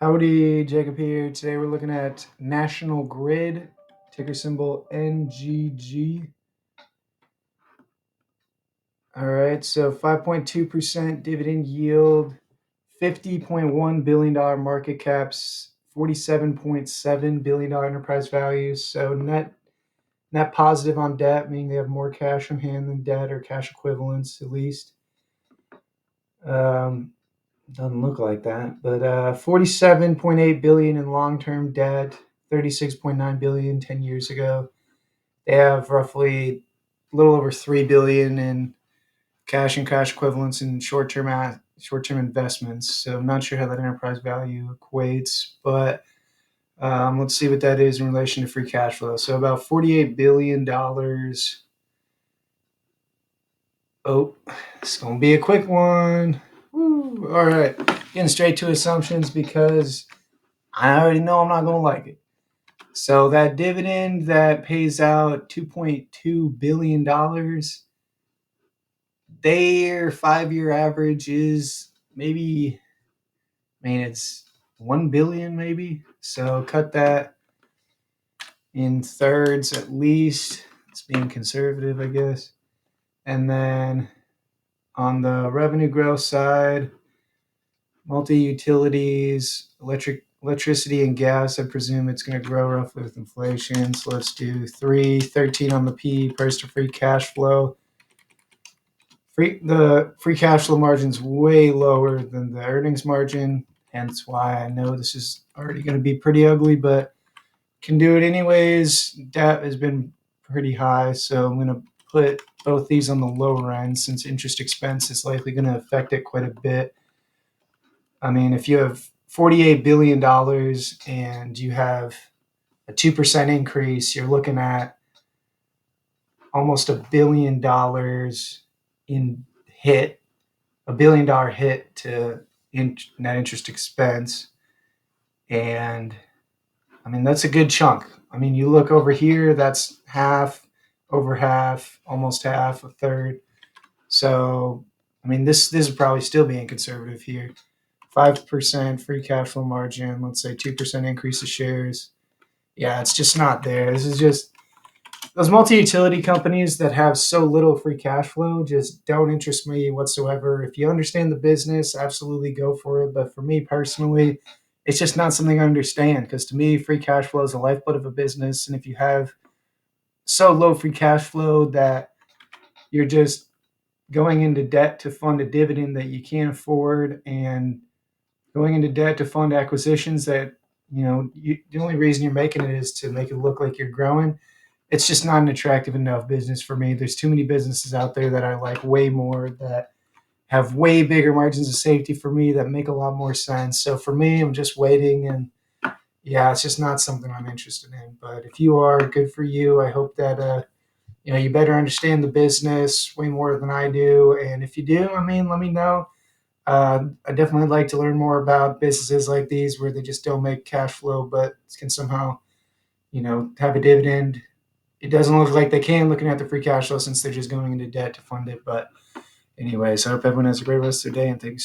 Howdy, Jacob here. Today we're looking at National Grid, ticker symbol NGG. All right, so 5.2% dividend yield, $50.1 billion market caps, $47.7 billion enterprise value. So net positive on debt, meaning they have more cash on hand than debt or cash equivalents at least. Doesn't look like that, but 47.8 billion in long-term debt, 36.9 billion 10 years ago. They have roughly a little over 3 billion in cash and cash equivalents and short-term investments. So I'm not sure how that enterprise value equates, but let's see what that is in relation to free cash flow. So about $48 billion. Oh, it's going to be a quick one. Woo. All right, getting straight to assumptions because I already know I'm not going to like it. So that dividend that pays out $2.2 billion, their 5-year average is maybe, it's 1 billion maybe. So cut that in thirds at least. It's being conservative, I guess. And then on the revenue growth side, multi-utilities, electricity and gas, I presume it's going to grow roughly with inflation. So let's do 13 on the P, price to free cash flow. The free cash flow margin is way lower than the earnings margin, hence why I know this is already going to be pretty ugly, but can do it anyways. Debt has been pretty high, so I'm going to put both these on the lower end since interest expense is likely going to affect it quite a bit. I mean, if you have $48 billion and you have a 2% increase, you're looking at almost $1 billion in hit, $1 billion hit to net interest expense. And I mean, that's a good chunk. I mean, you look over here, that's half, over half, almost half, a third. So, I mean, this is probably still being conservative here. 5% free cash flow margin, let's say 2% increase of shares. Yeah, it's just not there. This is just those multi-utility companies that have so little free cash flow just don't interest me whatsoever. If you understand the business, absolutely go for it. But for me personally, it's just not something I understand because to me, free cash flow is the lifeblood of a business. And if you have so low free cash flow that you're just going into debt to fund a dividend that you can't afford and going into debt to fund acquisitions that, the only reason you're making it is to make it look like you're growing. It's just not an attractive enough business for me. There's too many businesses out there that I like way more, that have way bigger margins of safety for me, that make a lot more sense. So for me, I'm just waiting, and yeah, it's just not something I'm interested in. But if you are, good for you. I hope that you better understand the business way more than I do. And if you do, I mean, let me know. I definitely like to learn more about businesses like these where they just don't make cash flow, but can somehow, have a dividend. It doesn't look like they can looking at the free cash flow since they're just going into debt to fund it. But anyways, I hope everyone has a great rest of their day, and thanks.